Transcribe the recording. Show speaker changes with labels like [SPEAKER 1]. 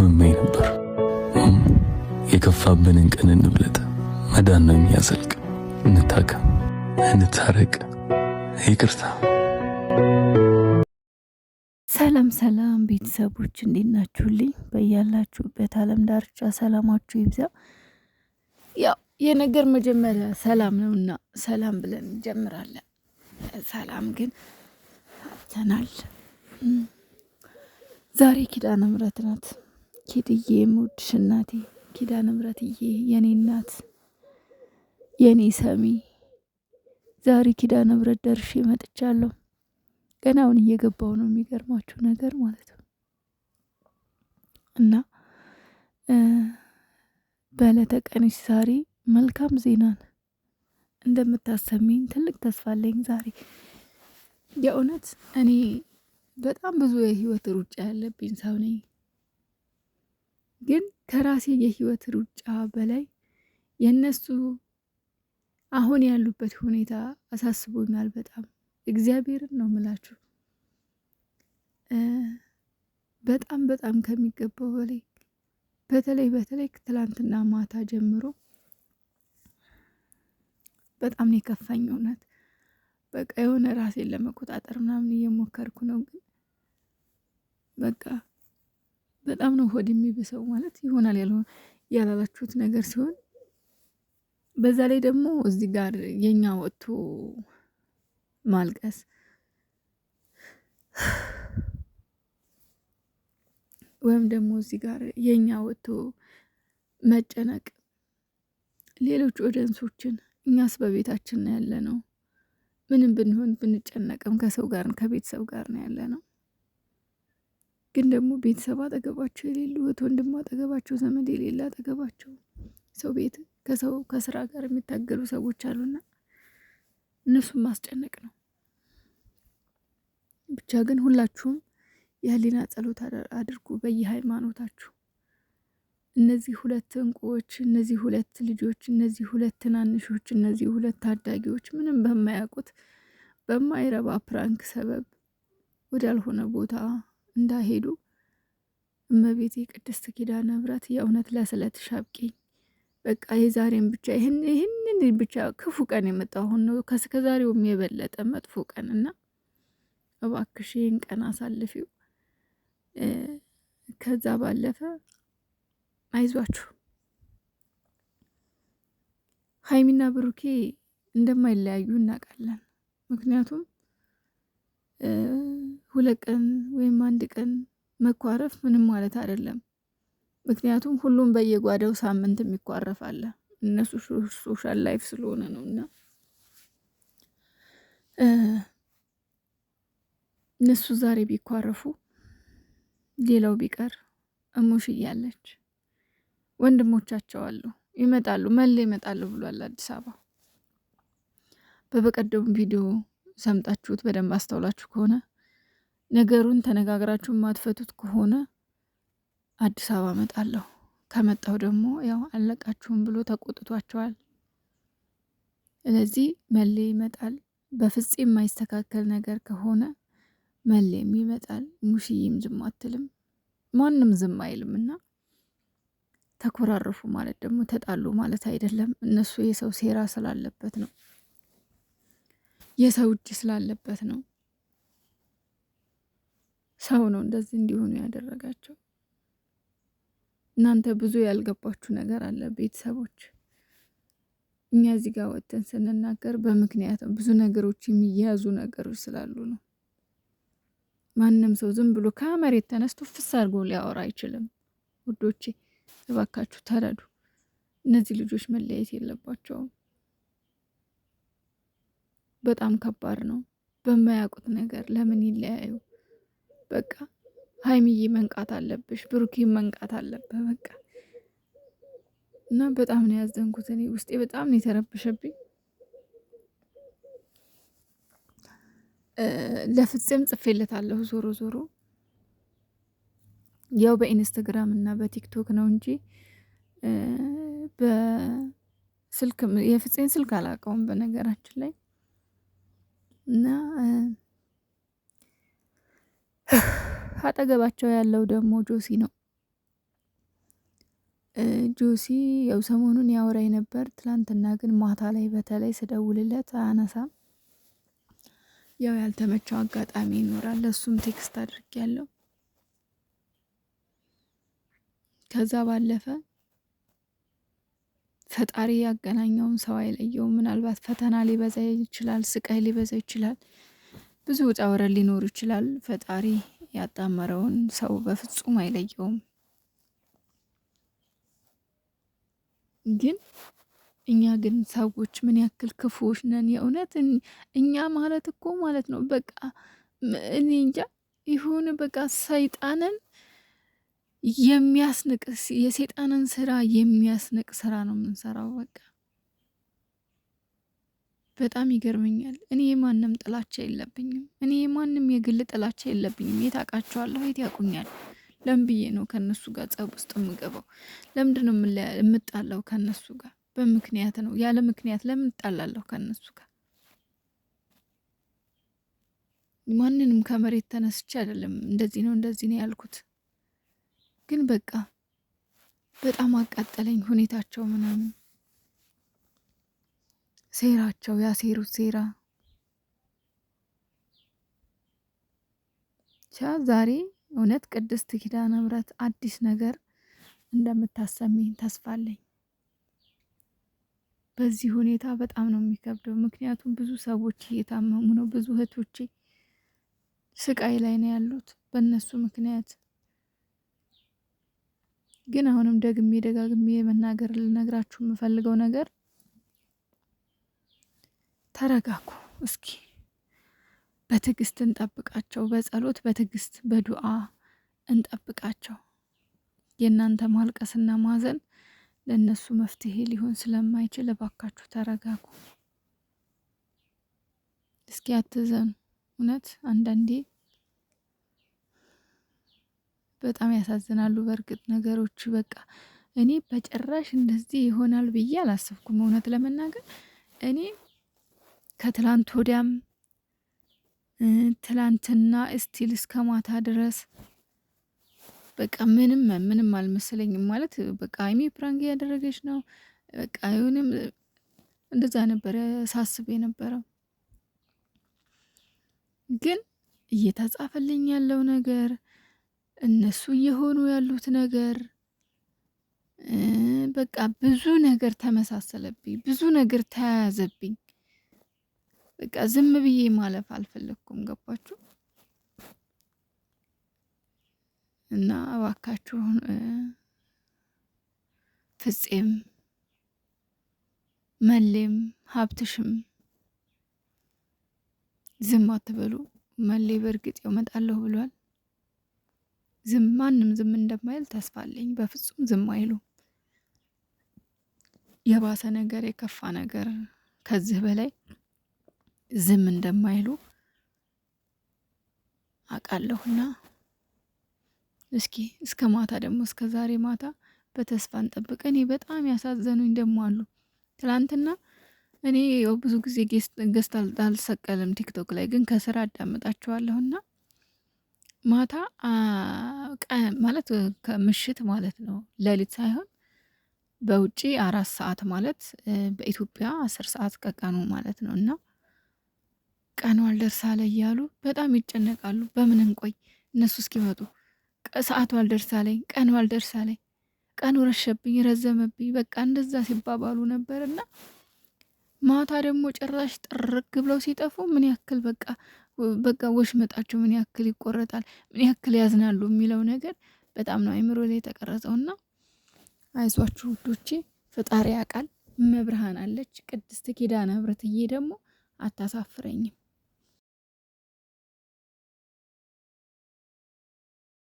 [SPEAKER 1] እመኝ ነበር። የከፋብንን ቀን እንብለጥ፣ መዳን ነው የሚያዘልቅ። እንታከም፣ እንታረቅ፣ ይቅርታ።
[SPEAKER 2] ሰላም ሰላም ቤተሰቦች እንዴት ናችሁልኝ? በያላችሁበት ዓለም ዳርቻ ሰላማችሁ ይብዛ። ያው የነገር መጀመሪያ ሰላም ነውና ሰላም ብለን እንጀምራለን። ሰላም ግን አጥተናል። ዛሬ ኪዳነ ምሕረት ናት። ኪድዬ የምወድሽ እናቴ ኪዳነ ምሕረትዬ የኔ እናት የኔ ሰሚ፣ ዛሬ ኪዳነ ምሕረት ደርሼ መጥቻለሁ። ገና አሁን እየገባው ነው፣ የሚገርማችሁ ነገር ማለት ነው። እና በዕለተ ቀንሽ ዛሬ መልካም ዜናን እንደምታሰሚኝ ትልቅ ተስፋ አለኝ። ዛሬ የእውነት እኔ በጣም ብዙ የህይወት ሩጫ ያለብኝ ሰው ነኝ። ግን ከራሴ የህይወት ሩጫ በላይ የነሱ አሁን ያሉበት ሁኔታ አሳስቦኛል በጣም። እግዚአብሔርን ነው ምላችሁ። በጣም በጣም ከሚገባው በላይ በተለይ ትላንትና ማታ ጀምሮ በጣም ነው የከፋኝ እውነት። በቃ የሆነ ራሴን ለመቆጣጠር ምናምን እየሞከርኩ ነው፣ ግን በቃ በጣም ነው ሆድ የሚብሰው። ማለት ይሆናል ያላላችሁት ነገር ሲሆን፣ በዛ ላይ ደግሞ እዚህ ጋር የኛ ወጥቶ ማልቀስ ወይም ደግሞ እዚህ ጋር የኛ ወጥቶ መጨነቅ ሌሎች ኦዲየንሶችን፣ እኛስ በቤታችን ነው ያለነው። ምንም ብንሆን ብንጨነቅም ከሰው ጋር ከቤተሰብ ጋር ነው ያለነው። ግን ደግሞ ቤተሰብ አጠገባቸው የሌሉ፣ ወንድም አጠገባቸው፣ ዘመድ የሌለ አጠገባቸው፣ ሰው ቤት ከሰው ከስራ ጋር የሚታገሉ ሰዎች አሉና እነሱን ማስጨነቅ ነው። ብቻ ግን ሁላችሁም የህሊና ጸሎት አድርጉ በየሃይማኖታችሁ። እነዚህ ሁለት እንቁዎች፣ እነዚህ ሁለት ልጆች፣ እነዚህ ሁለት ትናንሾች፣ እነዚህ ሁለት ታዳጊዎች ምንም በማያውቁት በማይረባ ፕራንክ ሰበብ ወዳልሆነ ቦታ እንዳሄዱ እመቤቴ ቅድስት ኪዳነ ምሕረት የእውነት ለስለትሽ አብቂኝ። በቃ የዛሬን ብቻ ይህንን ብቻ ክፉ ቀን የመጣው አሁን ነው፣ ከዛሬውም የበለጠ መጥፎ ቀን እና እባክሽ ይህን ቀን አሳልፊው። ከዛ ባለፈ አይዟችሁ። ሀይሚና ብሩኬ እንደማይለያዩ እናውቃለን። ምክንያቱም ሁለት ቀን ወይም አንድ ቀን መኳረፍ ምንም ማለት አይደለም። ምክንያቱም ሁሉም በየጓዳው ሳምንት የሚኳረፍ አለ። እነሱ ሶሻል ላይፍ ስለሆነ ነው። እና እነሱ ዛሬ ቢኳረፉ ሌላው ቢቀር እሙሽ እያለች ወንድሞቻቸው አሉ፣ ይመጣሉ፣ መሌ ይመጣሉ ብሏል አዲስ አበባ። በበቀደሙ ቪዲዮ ሰምጣችሁት በደንብ አስተውላችሁ ከሆነ ነገሩን ተነጋግራችሁ ማትፈቱት ከሆነ አዲስ አበባ እመጣለሁ፣ ከመጣሁ ደግሞ ያው አለቃችሁም ብሎ ተቆጥቷቸዋል። ስለዚህ መሌ ይመጣል። በፍጹም የማይስተካከል ነገር ከሆነ መሌም ይመጣል። ሙሽዬም ዝም አትልም፣ ማንም ዝም አይልምና ተኮራረፉ ማለት ደግሞ ተጣሉ ማለት አይደለም። እነሱ የሰው ሴራ ስላለበት ነው፣ የሰው እጅ ስላለበት ነው። ሰው ነው እንደዚህ እንዲሆኑ ያደረጋቸው። እናንተ ብዙ ያልገባችሁ ነገር አለ ቤተሰቦች። እኛ እዚህ ጋር ወጥተን ስንናገር በምክንያት ብዙ ነገሮች የሚያዙ ነገሮች ስላሉ ነው። ማንም ሰው ዝም ብሎ ከመሬት ተነስቶ ፍስ አድርጎ ሊያወራ አይችልም። ውዶቼ እባካችሁ ተረዱ። እነዚህ ልጆች መለያየት የለባቸውም። በጣም ከባድ ነው። በማያውቁት ነገር ለምን ይለያዩ? በቃ ሀይሚዬ መንቃት አለብሽ፣ ብሩኬ መንቃት አለበት በቃ። እና በጣም ነው ያዘንኩት እኔ፣ ውስጤ በጣም ነው የተረበሸብኝ። ለፍጽም ጽፌለታለሁ። ዞሮ ዞሮ ያው በኢንስታግራም እና በቲክቶክ ነው እንጂ በስልክ የፍጽን ስልክ አላውቀውም በነገራችን ላይ። እና አጠገባቸው ያለው ደግሞ ጆሲ ነው። ጆሲ ያው ሰሞኑን ያወራኝ ነበር። ትላንትና ግን ማታ ላይ በተለይ ስደውልለት አያነሳም። ያው ያልተመቸው አጋጣሚ ይኖራል። እሱም ቴክስት አድርጌያለሁ። ከዛ ባለፈ ፈጣሪ ያገናኘውም ሰው አይለየውም። ምናልባት ፈተና ሊበዛ ይችላል፣ ስቃይ ሊበዛ ይችላል፣ ብዙ ውጣ ውረድ ሊኖር ይችላል። ፈጣሪ ያጣመረውን ሰው በፍጹም አይለየውም። ግን እኛ ግን ሰዎች ምን ያክል ክፉዎች ነን! የእውነት እኛ ማለት እኮ ማለት ነው በቃ እኔ እንጃ ይሁን በቃ ሰይጣንን የሚያስንቅ የሰይጣንን ስራ የሚያስንቅ ስራ ነው የምንሰራው። በቃ በጣም ይገርመኛል። እኔ የማንም ጥላቻ የለብኝም። እኔ የማንም የግል ጥላቻ የለብኝም። የት አውቃቸዋለሁ? የት ያውቁኛል? ለምን ብዬ ነው ከነሱ ጋር ጸብ ውስጥ የምገባው? ለምንድን ነው የምጣላው ከነሱ ጋር? በምክንያት ነው። ያለ ምክንያት ለምን እጣላለሁ ከነሱ ጋር? ማንንም ከመሬት ተነስቼ አይደለም እንደዚህ ነው እንደዚህ ነው ያልኩት። ግን በቃ በጣም አቃጠለኝ ሁኔታቸው ምናምን፣ ሴራቸው፣ ያሴሩት ሴራ። ዛሬ እውነት ቅድስት ኪዳነ ምሕረት አዲስ ነገር እንደምታሰሚኝ ተስፋ አለኝ። በዚህ ሁኔታ በጣም ነው የሚከብደው። ምክንያቱም ብዙ ሰዎች እየታመሙ ነው። ብዙ እህቶቼ ስቃይ ላይ ነው ያሉት በእነሱ ምክንያት። ግን አሁንም ደግሜ ደጋግሜ መናገር ልነግራችሁ የምፈልገው ነገር ተረጋጉ እስኪ። በትዕግስት እንጠብቃቸው። በጸሎት በትዕግስት በዱዓ እንጠብቃቸው። የእናንተ ማልቀስና ማዘን ለእነሱ መፍትሄ ሊሆን ስለማይችል እባካችሁ ተረጋጉ። እስኪ አትዘኑ። እውነት አንዳንዴ በጣም ያሳዝናሉ። በእርግጥ ነገሮች በቃ እኔ በጭራሽ እንደዚህ ይሆናል ብዬ አላሰብኩም። እውነት ለመናገር እኔ ከትላንት ወዲያም ትላንትና እስቲል እስከ ማታ ድረስ በቃ ምንም አልመሰለኝም። ማለት በቃ ሀይሚ ፕራንክ ያደረገች ነው በቃ አይሆንም፣ እንደዛ ነበረ ሳስብ የነበረው። ግን እየተጻፈልኝ ያለው ነገር እነሱ እየሆኑ ያሉት ነገር በቃ ብዙ ነገር ተመሳሰለብኝ፣ ብዙ ነገር ተያያዘብኝ። በቃ ዝም ብዬ ማለፍ አልፈለኩም። ገባችሁ? እና እባካችሁ ፍፄም መሌም ሀብትሽም ዝም አትበሉ። መሌ በእርግጥ ይመጣለሁ ብሏል። ማንም ዝም እንደማይል ተስፋ አለኝ። በፍጹም ዝም አይሉ። የባሰ ነገር የከፋ ነገር ከዚህ በላይ ዝም እንደማይሉ አውቃለሁና እስኪ እስከ ማታ ደግሞ እስከ ዛሬ ማታ በተስፋ እንጠብቅ። እኔ በጣም ያሳዘኑኝ ደግሞ አሉ። ትላንትና እኔ ያው ብዙ ጊዜ ገስት አልሰቀልም ቲክቶክ ላይ፣ ግን ከስራ አዳምጣቸዋለሁና ማታ ቀን ማለት ከምሽት ማለት ነው፣ ሌሊት ሳይሆን በውጪ 4 ሰዓት ማለት በኢትዮጵያ 10 ሰዓት ከቀኑ ማለት ነው። እና ቀኑ አልደርሳ ላይ እያሉ በጣም ይጨነቃሉ። በምን እንቆይ እነሱ እስኪመጡ፣ ሰዓቱ አልደርሳ ላይ፣ ቀኑ አልደርሳ ላይ፣ ቀኑ ረሸብኝ፣ ረዘመብኝ፣ በቃ እንደዛ ሲባባሉ ነበርና ማታ ደግሞ ጭራሽ ጥርግ ብለው ሲጠፉ ምን ያክል በቃ ወሽመጣቸው ምን ያክል ይቆረጣል፣ ምን ያክል ያዝናሉ የሚለው ነገር በጣም ነው አይምሮ ላይ የተቀረጸውና አይዟችሁ ውዶቼ፣ ፈጣሪ ያውቃል። መብርሃን አለች። ቅድስት ኪዳነ ምሕረትዬ ደግሞ አታሳፍረኝም።